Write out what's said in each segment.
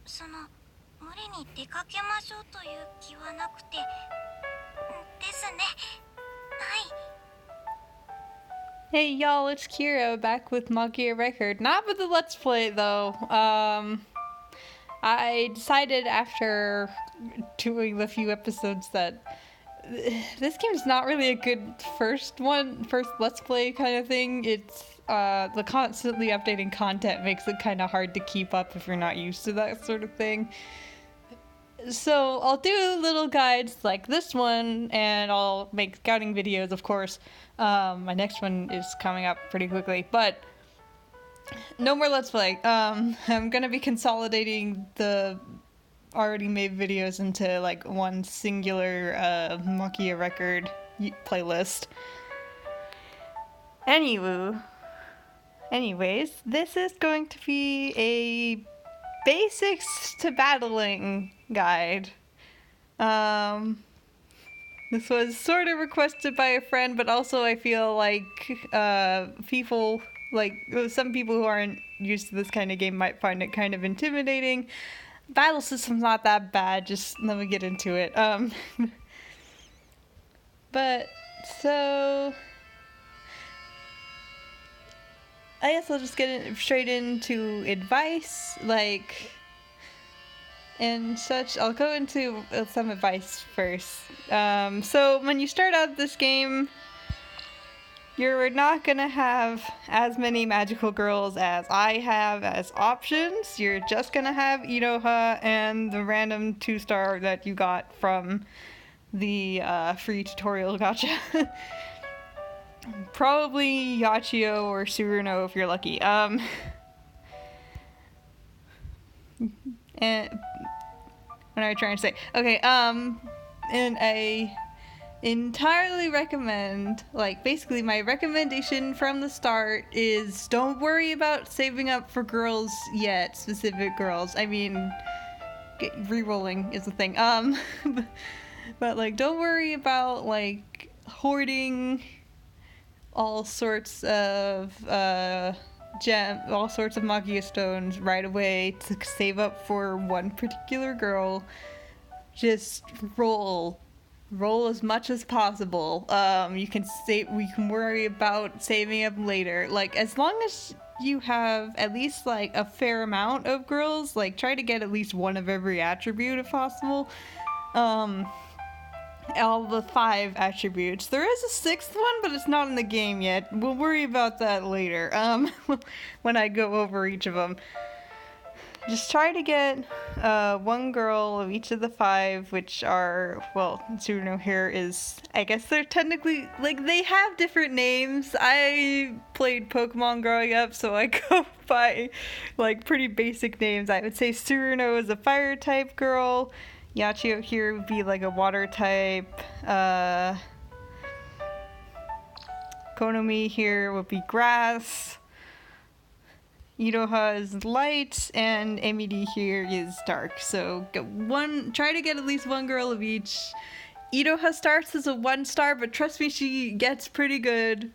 その無理に出かけましょうという気はなくてですね。はい。Hey y'all, it's Kira back with Magia Record. Not with the Let's Play though. I decided after doing the few episodes that this game's not really a good first Let's Play kind of thing. It's the constantly updating content makes it kind of hard to keep up if you're not used to that sort of thing. So I'll do little guides like this one, and I'll make scouting videos, of course. My next one is coming up pretty quickly, but no more Let's Play. I'm gonna be consolidating the already made videos into like one singular Magia Record playlist. Anyways, this is going to be a basics to battling guide. This was sort of requested by a friend, but also I feel like people, like some people who aren't used to this kind of game might find it kind of intimidating. Battle system's not that bad, just let me get into it. But, so I guess I'll just get straight into advice, like, and such. I'll go into some advice first. So when you start out this game, you're not gonna have as many magical girls as I have as options. You're just gonna have Inoha and the random 2-star that you got from the free tutorial gacha. Probably Yachio or Suruno if you're lucky. And what am I trying to say? Okay, and I entirely recommend, like, basically my recommendation from the start is don't worry about saving up for girls yet, specific girls. I mean, re-rolling is the thing. But like, don't worry about like hoarding all sorts of all sorts of Magia stones right away to save up for one particular girl. Just roll as much as possible. We can worry about saving up later. Like, as long as you have at least like a fair amount of girls, like try to get at least one of every attribute if possible. All the 5 attributes. There is a 6th one, but it's not in the game yet. We'll worry about that later, when I go over each of them. Just try to get one girl of each of the 5, which are, well, Tsuruno here is, I guess they're technically, like, they have different names. I played Pokemon growing up, so I go by, like, pretty basic names. I would say Tsuruno is a fire type girl. Yachio here would be like a water type. Konomi here would be grass. Iroha is light, and Amity here is dark. So try to get at least one girl of each. Iroha starts as a 1-star, but trust me, she gets pretty good.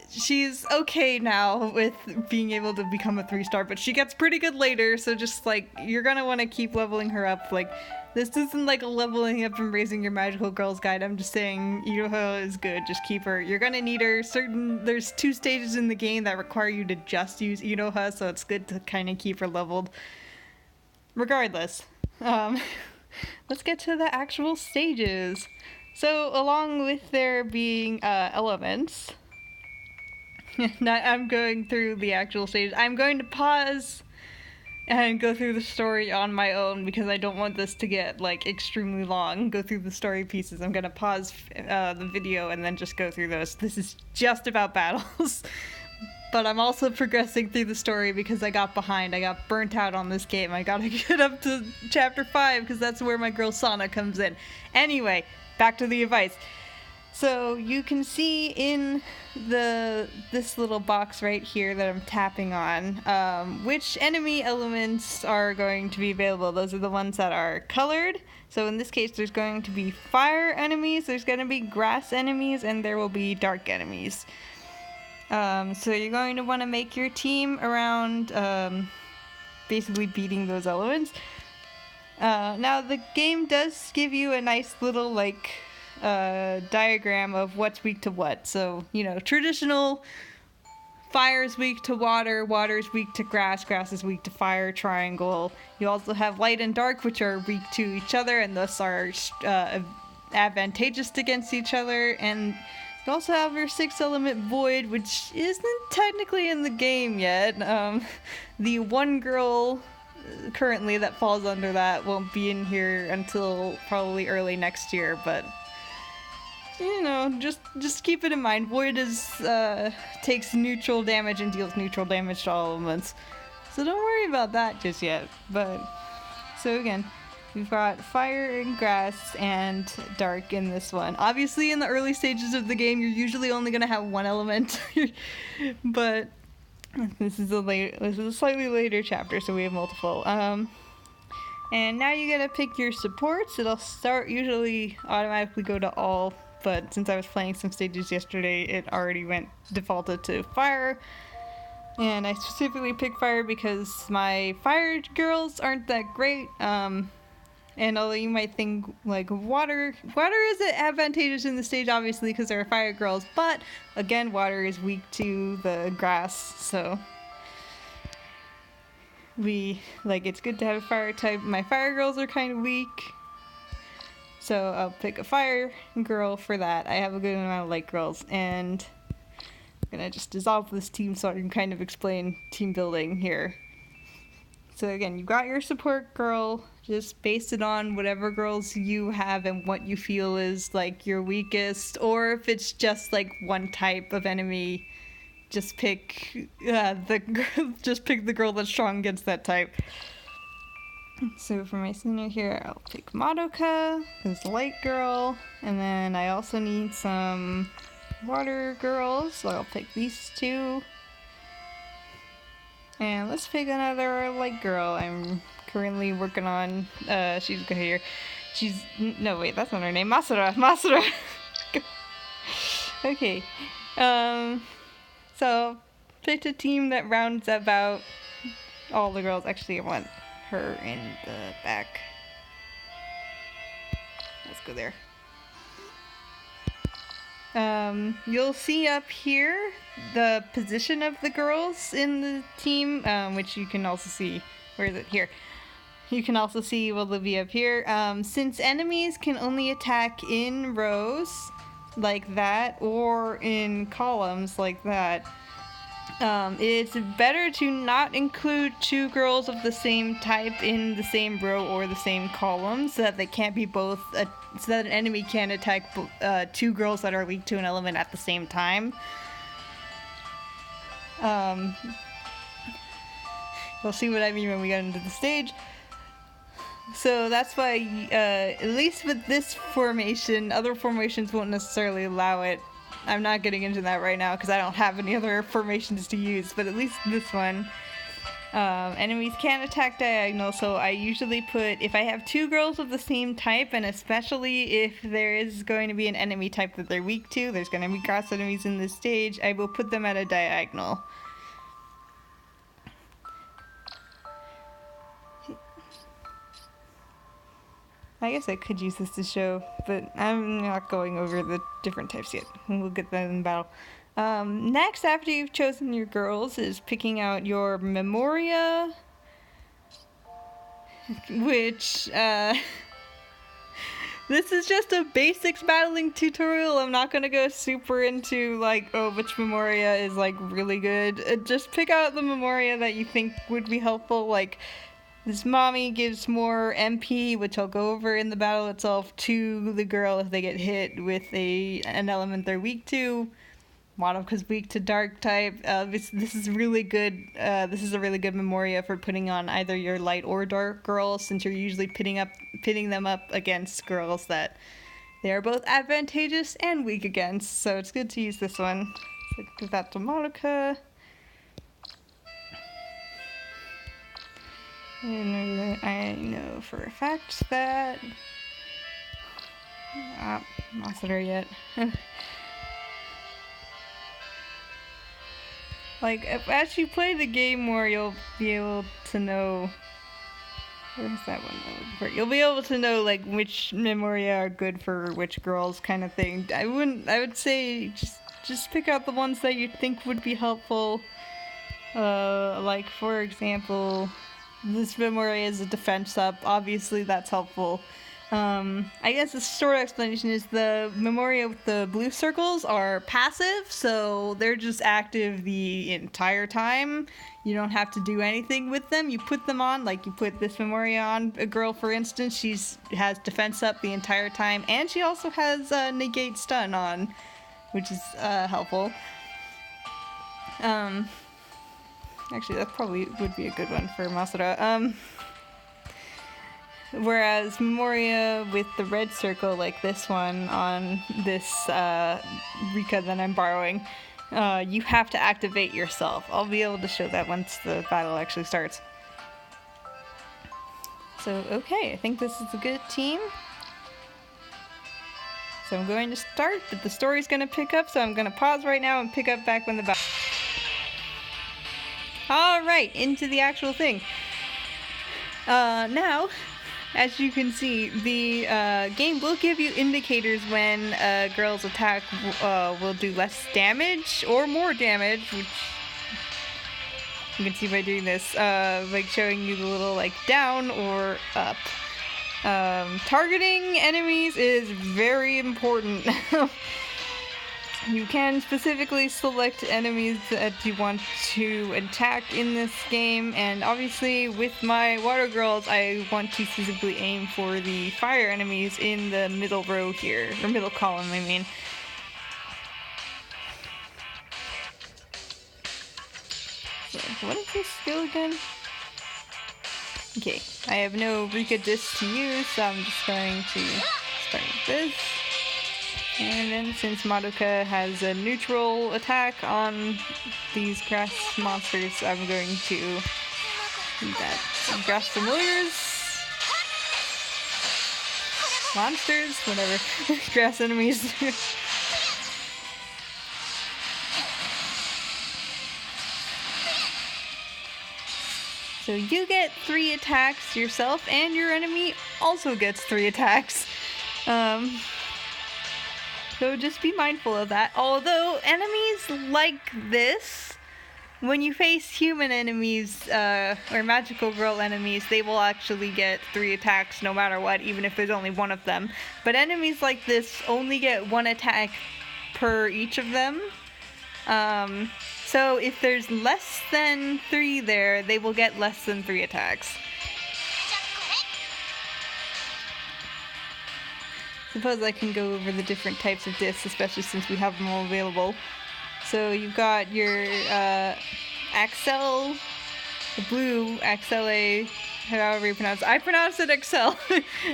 She's okay now with being able to become a 3-star, but she gets pretty good later, so just, like, you're gonna want to keep leveling her up. Like, this isn't like a leveling up and raising your magical girls guide. I'm just saying Iroha is good, just keep her. You're gonna need her. There's 2 stages in the game that require you to just use Iroha, so it's good to kind of keep her leveled. Regardless, let's get to the actual stages. So, along with there being elements, I'm going through the actual stage. I'm going to pause and go through the story on my own because I don't want this to get, like, extremely long. Go through the story pieces. I'm gonna pause the video and then just go through those. This is just about battles. But I'm also progressing through the story because I got behind. I got burnt out on this game. I gotta get up to chapter 5 because that's where my girl Sana comes in. Anyway, back to the advice. So you can see in this little box right here that I'm tapping on, which enemy elements are going to be available. Those are the ones that are colored. So in this case, there's going to be fire enemies, there's going to be grass enemies, and there will be dark enemies. So you're going to want to make your team around basically beating those elements. Now the game does give you a nice little like diagram of what's weak to what. So, you know, traditional fire is weak to water, water is weak to grass, grass is weak to fire, triangle. You also have light and dark, which are weak to each other and thus are advantageous against each other. And you also have your 6th element void, which isn't technically in the game yet. The one girl currently that falls under that won't be in here until probably early next year, but you know, just keep it in mind. Void is takes neutral damage and deals neutral damage to all elements, so don't worry about that just yet. But so again, we've got fire and grass and dark in this one. Obviously, in the early stages of the game, you're usually only gonna have one element, but this is a slightly later chapter, so we have multiple. And now you gotta pick your supports. It'll start usually automatically go to all, but since I was playing some stages yesterday, it already went defaulted to fire. And I specifically picked fire because my fire girls aren't that great. And although you might think like water is advantageous in the stage, obviously, because there are fire girls, but again, water is weak to the grass, so it's good to have a fire type. My fire girls are kind of weak, so I'll pick a fire girl for that. I have a good amount of light girls, and I'm gonna just dissolve this team so I can kind of explain team building here. So again, you've got your support girl, just base it on whatever girls you have and what you feel is like your weakest, or if it's just like one type of enemy, just pick the girl that's strong against that type. So for my center here, I'll pick Madoka, who's the light girl, and then I also need some water girls, so I'll pick these two. And let's pick another light girl I'm currently working on. She's good here. No, wait, that's not her name. Masura. Okay. So picked a team that rounds about all the girls. Actually, I want her in the back. Let's go there. You'll see up here the position of the girls in the team, which you can also see. Where is it? Here. You can also see will be up here. Since enemies can only attack in rows like that or in columns like that, it's better to not include two girls of the same type in the same row or the same column, so that they can't be both, so that an enemy can't attack two girls that are weak to an element at the same time. You'll see what I mean when we get into the stage. So that's why, at least with this formation, other formations won't necessarily allow it. I'm not getting into that right now because I don't have any other formations to use, but at least this one, enemies can attack diagonal, so I usually put, if I have two girls of the same type, and especially if there is going to be an enemy type that they're weak to, there's going to be grass enemies in this stage, I will put them at a diagonal. I guess I could use this to show, but I'm not going over the different types yet. We'll get that in battle. Next, after you've chosen your girls, is picking out your memoria, which, this is just a basics battling tutorial. I'm not gonna go super into, like, oh, which memoria is, like, really good. Just pick out the memoria that you think would be helpful, like, this mommy gives more MP, which I'll go over in the battle itself, to the girl if they get hit with an element they're weak to. Madoka's weak to dark type. This is really good. This is a really good memoria for putting on either your light or dark girls, since you're usually pitting them up against girls that they are both advantageous and weak against. So it's good to use this one. So give that to Madoka. And I know for a fact that not there yet. Like, as you play the game more, you'll be able to know. Where's that one? You'll be able to know like which memoria are good for which girls, kind of thing. I would say just pick out the ones that you think would be helpful. Like for example, this memoria is a defense up. Obviously, that's helpful. I guess the short explanation is the memoria with the blue circles are passive, so they're just active the entire time. You don't have to do anything with them. You put them on, like you put this memoria on a girl, for instance. Has defense up the entire time, and she also has negate stun on, which is helpful. Actually, that probably would be a good one for Masura. Whereas memoria with the red circle, like this one on this Rika that I'm borrowing, you have to activate yourself. I'll be able to show that once the battle actually starts. So, okay, I think this is a good team. So I'm going to start, but the story's going to pick up, so I'm going to pause right now and pick up back when the battle... Alright, into the actual thing. Now... As you can see, the game will give you indicators when a girl's attack will do less damage or more damage, which you can see by doing this, like showing you the little like down or up. Targeting enemies is very important. You can specifically select enemies that you want to attack in this game, and obviously with my water girls I want to specifically aim for the fire enemies in the middle row here, or middle column I mean. So, what is this skill again? Okay, I have no Rika disc to use, so I'm just going to start with this. And then since Madoka has a neutral attack on these grass monsters, I'm going to do that. Some grass familiars? Monsters? Whatever. Grass enemies. So you get 3 attacks yourself, and your enemy also gets 3 attacks. So just be mindful of that. Although enemies like this, when you face human enemies or magical girl enemies, they will actually get 3 attacks no matter what, even if there's only one of them. But enemies like this only get 1 attack per each of them. So if there's less than 3 there, they will get less than 3 attacks. Suppose I can go over the different types of discs, especially since we have them all available. So you've got your Axel, the blue Axele, however you pronounce it. I pronounce it Excel.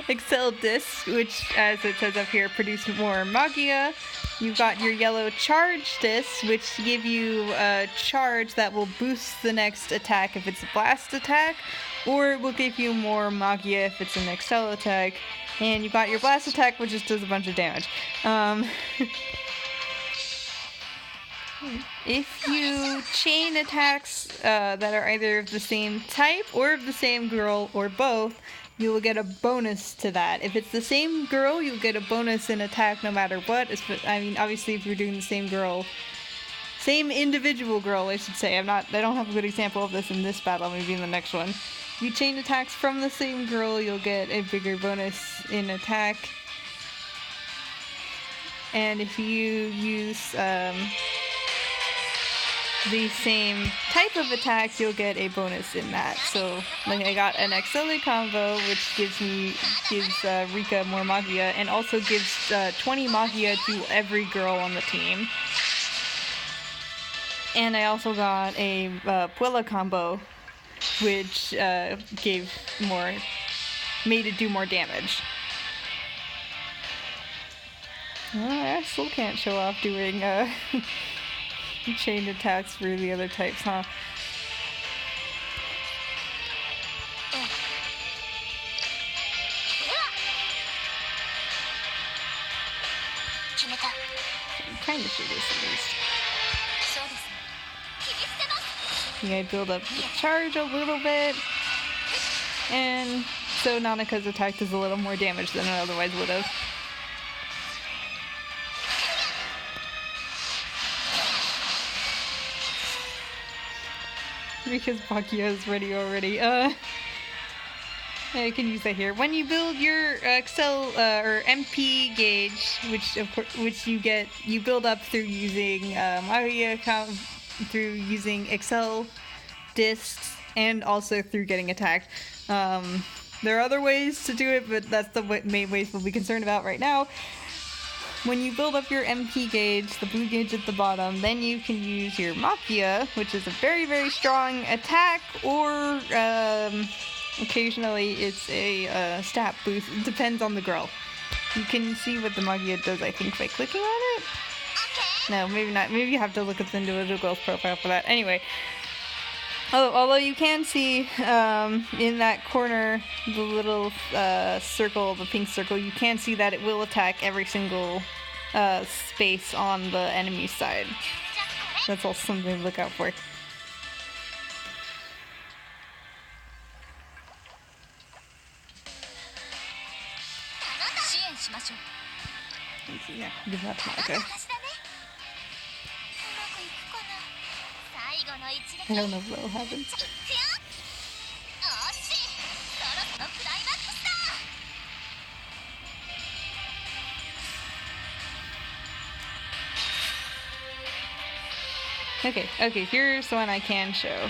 Excel disc, which, as it says up here, produce more Magia. You've got your yellow charge discs, which give you a charge that will boost the next attack if it's a blast attack, or it will give you more Magia if it's an Excel attack. And you've got your blast attack, which just does a bunch of damage. If you chain attacks that are either of the same type or of the same girl or both, you will get a bonus to that. If it's the same girl, you'll get a bonus in attack no matter what. I mean, obviously, if you're doing the same girl, same individual girl, I should say. I don't have a good example of this in this battle. Maybe in the next one. If you chain attacks from the same girl, you'll get a bigger bonus in attack. And if you use the same type of attack, you'll get a bonus in that. So, like I got an Axele combo, which gives Rika more Magia, and also gives 20 Magia to every girl on the team. And I also got a Puella combo, which made it do more damage. I still can't show off doing chain attacks for the other types, huh? I'm trying to show this at least. You gotta build up the charge a little bit. And so Nanaka's attack does a little more damage than it otherwise would have. Because Magia is ready already. I can use that here. When you build your Excel or MP gauge, which you build up through using Magia through using Excel discs and also through getting attacked. There are other ways to do it, but that's the main ways we'll be concerned about right now. When you build up your MP gauge, the blue gauge at the bottom, then you can use your Magia, which is a very, very strong attack, or occasionally it's a stat boost. It depends on the girl. You can see what the Magia does, I think, by clicking on it? No, maybe not. Maybe you have to look at the individual girl's profile for that. Anyway. Although you can see in that corner, the little circle, the pink circle, you can see that it will attack every single space on the enemy side. That's also something to look out for. Yeah, give that to Monica. I don't know what will happen. Okay, here's one I can show.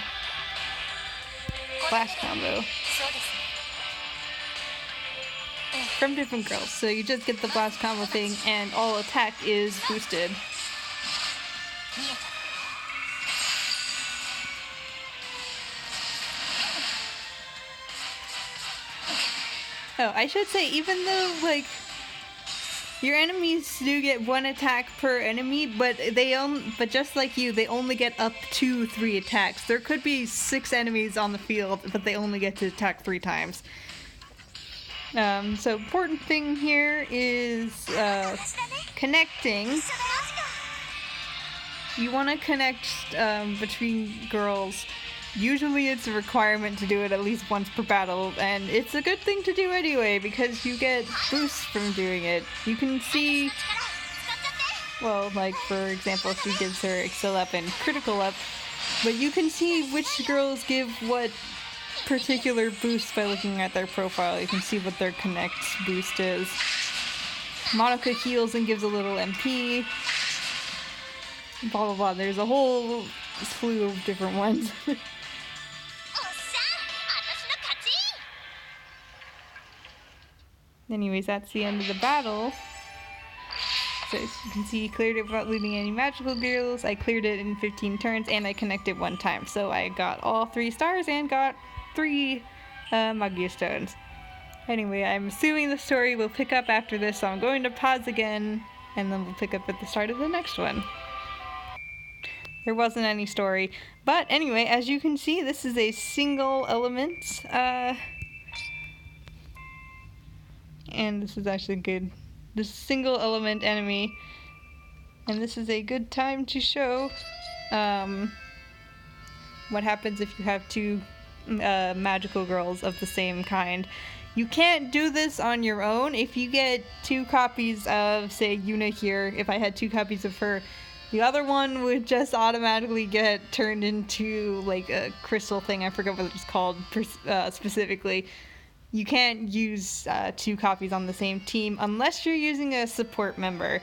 Blast combo. From different girls. So you just get the blast combo thing and all attack is boosted. Oh, I should say, even though, like, your enemies do get one attack per enemy, but but just like you, they only get up to 3 attacks. There could be 6 enemies on the field, but they only get to attack 3 times. So important thing here is connecting. You want to connect between girls. Usually it's a requirement to do it at least once per battle, and it's a good thing to do anyway, because you get boosts from doing it. You can see, well, like, for example, she gives her Excel up and Critical up, but you can see which girls give what particular boost by looking at their profile. You can see what their Connect boost is. Monica heals and gives a little MP. Blah blah blah. There's a whole slew of different ones. Anyways, that's the end of the battle. So as you can see, cleared it without losing any magical girls. I cleared it in 15 turns and I connected 1 time. So I got all 3 stars and got 3 Magia stones. Anyway, I'm assuming the story will pick up after this, so I'm going to pause again and then we'll pick up at the start of the next one. There wasn't any story. But anyway, as you can see, this is a single element. And this is actually good. This single element enemy. And this is a good time to show what happens if you have 2 magical girls of the same kind. You can't do this on your own. If you get 2 copies of, say, Yuna here, if I had 2 copies of her, the other one would just automatically get turned into, like, a crystal thing. I forget what it's called specifically. You can't use 2 copies on the same team unless you're using a support member.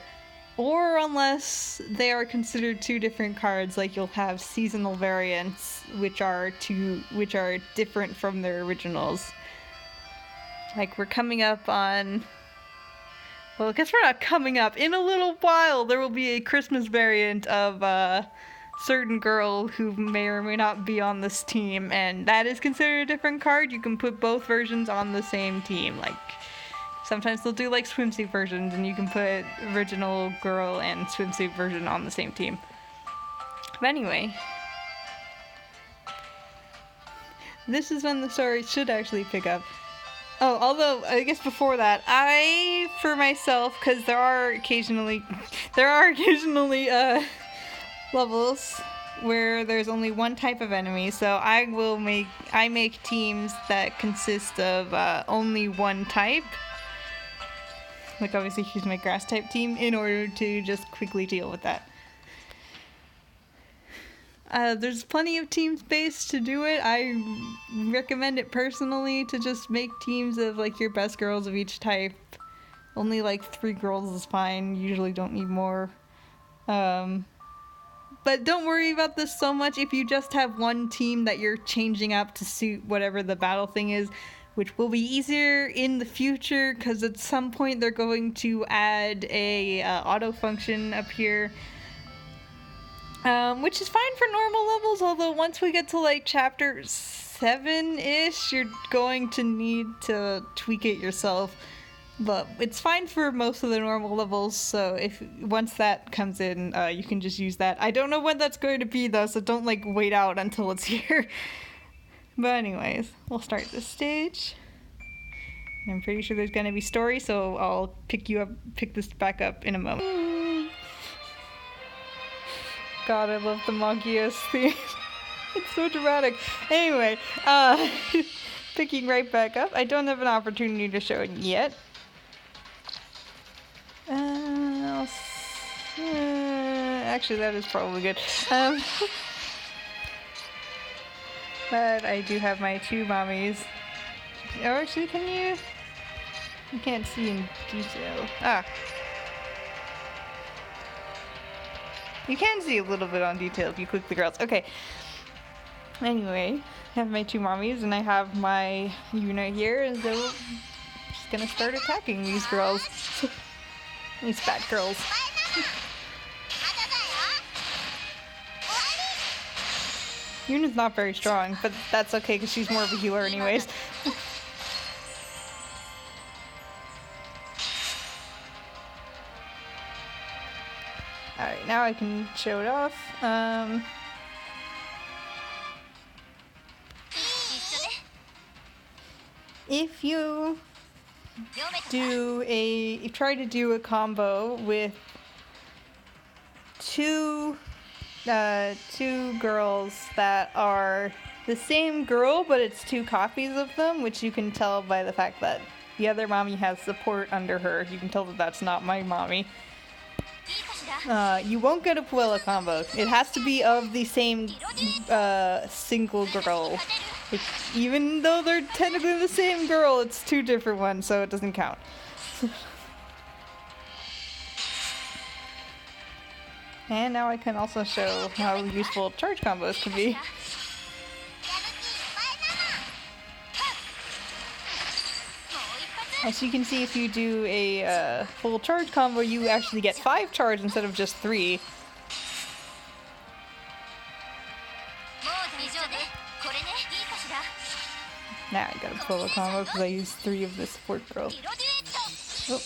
Or unless they are considered 2 different cards, like you'll have seasonal variants, which are different from their originals. Like, we're coming up on... Well, I guess we're not coming up. In a little while, there will be a Christmas variant of a certain girl who may or may not be on this team, and that is considered a different card. You can put both versions on the same team. Like, sometimes they'll do, like, swimsuit versions, and you can put original girl and swimsuit version on the same team. But anyway, this is when the story should actually pick up. Oh, although, I guess before that, I, for myself, because there are occasionally, levels where there's only one type of enemy, so I make teams that consist of only one type. Like obviously choose my grass type team in order to just quickly deal with that. There's plenty of team space to do it. I recommend it personally to just make teams of like your best girls of each type. Only like 3 girls is fine. Usually don't need more. But don't worry about this so much if you just have one team that you're changing up to suit whatever the battle thing is, which will be easier in the future because at some point they're going to add a auto function up here. Which is fine for normal levels, although once we get to like chapter 7-ish, you're going to need to tweak it yourself. But it's fine for most of the normal levels, so if once that comes in, you can just use that. I don't know when that's going to be though, so don't like wait out until it's here. But anyways, we'll start this stage. I'm pretty sure there's gonna be story, so I'll pick this back up in a moment. God, I love the Magia's theme. It's so dramatic. Anyway, picking right back up. I don't have an opportunity to show it yet. Actually, that is probably good. But I do have my 2 mommies. Oh, actually, can you? You can't see in detail. Ah. You can see a little bit on detail if you click the girls. Okay. Anyway, I have my 2 mommies and I have my unit here, and so I'm just gonna start attacking these girls. These fat girls. Yuna's not very strong, but that's okay because she's more of a healer anyways. Alright, now I can show it off. If you try to do a combo with two girls that are the same girl, but it's 2 copies of them, which you can tell by the fact that the other mommy has support under her. You can tell that that's not my mommy. You won't get a Puella combo. It has to be of the same single girl. Even though they're technically the same girl, it's 2 different ones, so it doesn't count. And now I can also show how useful charge combos can be. As you can see, if you do a full charge combo, you actually get 5 charge instead of just 3. Now I got a full combo because I used 3 of the support girls. Oh.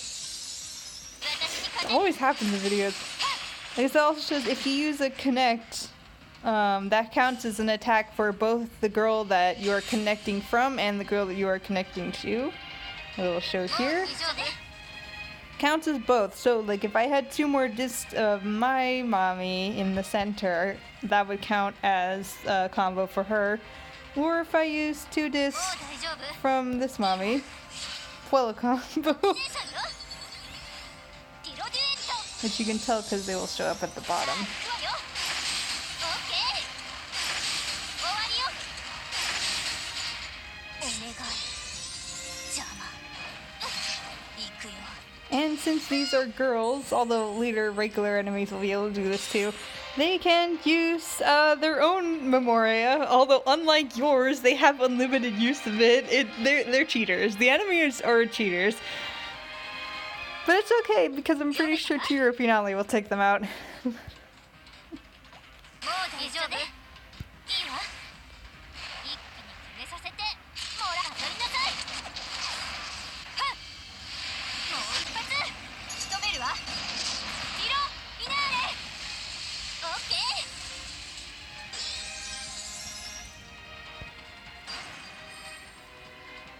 It always happens in videos. I guess that also shows if you use a connect, that counts as an attack for both the girl that you are connecting from and the girl that you are connecting to. It will show here. Counts as both. So like if I had 2 more discs of my mommy in the center, that would count as a combo for her. Or if I use 2 discs from this mommy, Puella combo. Which you can tell because they will show up at the bottom. And since these are girls, although later regular enemies will be able to do this too, they can use their own memoria, although unlike yours, they have unlimited use of it. They're cheaters. The enemies are cheaters. But it's okay, because I'm pretty sure Tiro Finale will take them out.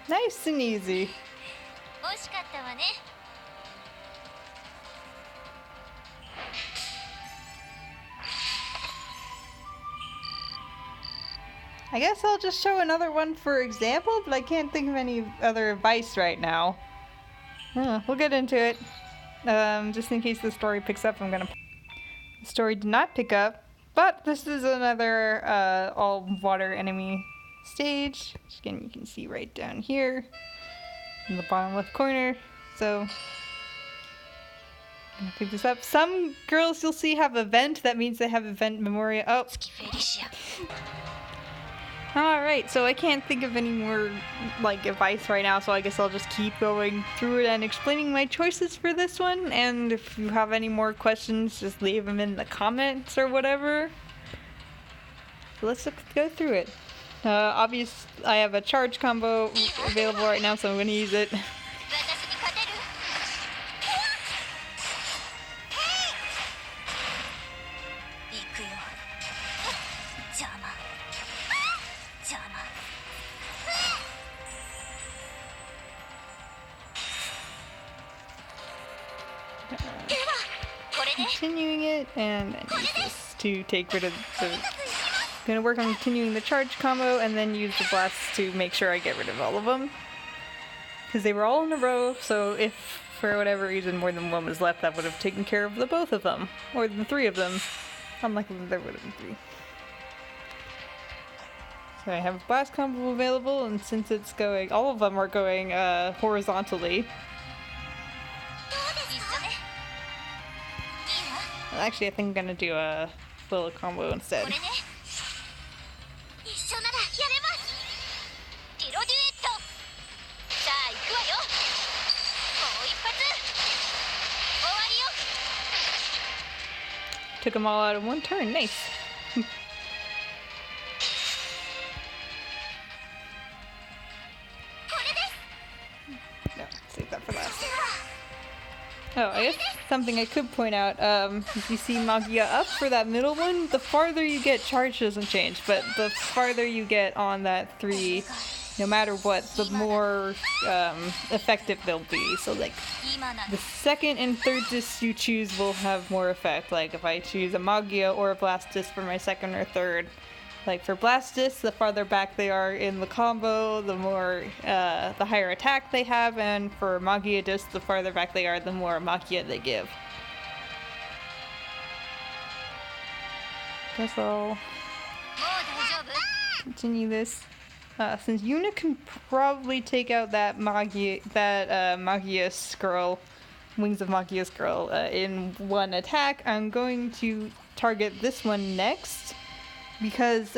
Nice and easy. I guess I'll just show another one for example, but I can't think of any other advice right now. We'll get into it. Just in case the story picks up, I'm gonna... The story did not pick up, but this is another all-water enemy stage. Again, you can see right down here in the bottom left corner. So, I'm gonna pick this up. Some girls you'll see have event. That means they have event memoria. Oh. Alright, so I can't think of any more, like, advice right now, so I guess I'll just keep going through it and explaining my choices for this one, and if you have any more questions, just leave them in the comments or whatever. So let's go through it. Obviously, I have a charge combo available right now, so I'm going to use it. Continuing it, and then use this to take rid of the... Gonna work on continuing the charge combo, and then use the blast to make sure I get rid of all of them. Because they were all in a row, so if for whatever reason more than one was left, that would have taken care of the both of them. Or the three of them. Unlikely that there would have been three. So I have a blast combo available, and since it's going... all of them are going horizontally. Actually, I think I'm gonna do a little combo instead. Took them all out in one turn, nice. No, save that for last. Oh, I guess something I could point out, if you see Magia up for that middle one, the farther you get, charge doesn't change, but the farther you get on that 3, no matter what, the more effective they'll be. So like, the second and third discs you choose will have more effect. Like if I choose a Magia or a Blast disc for my second or third, like for Blast discs, the farther back they are in the combo, the more, the higher attack they have, and for Magia discs, the farther back they are, the more Magia they give. Guess I'll continue this. Since Yuna can probably take out that Magia Scroll, Wings of Magia Scroll, in one attack, I'm going to target this one next. Because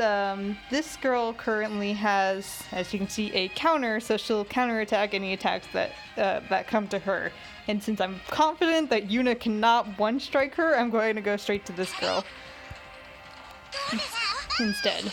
this girl currently has, as you can see, a counter, so she'll counterattack any attacks that that come to her. And since I'm confident that Yuna cannot one-strike her, I'm going to go straight to this girl instead.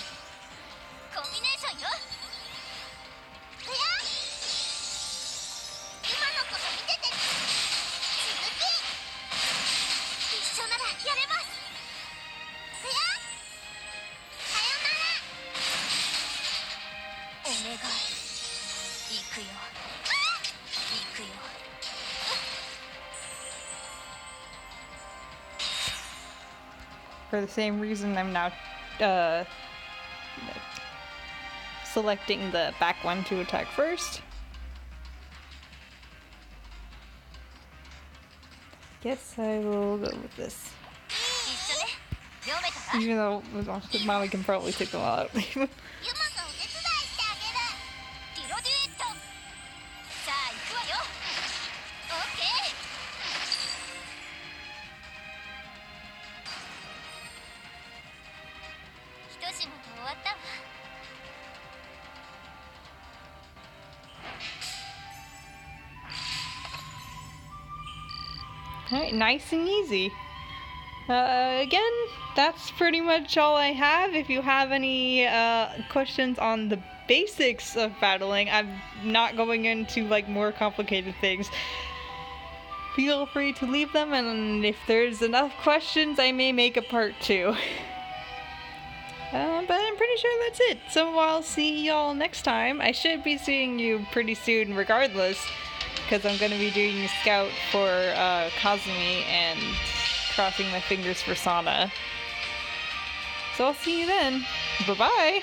For the same reason, I'm now selecting the back one to attack first. Guess I will go with this. Even though Mommy can probably take them all out. Alright, nice and easy. Again, that's pretty much all I have. If you have any questions on the basics of battling, I'm not going into like more complicated things. Feel free to leave them, and if there's enough questions, I may make a part 2. But I'm pretty sure that's it. So I'll see y'all next time. I should be seeing you pretty soon regardless, because I'm going to be doing a scout for Kazumi and crossing my fingers for Sana. So I'll see you then. Bye-bye!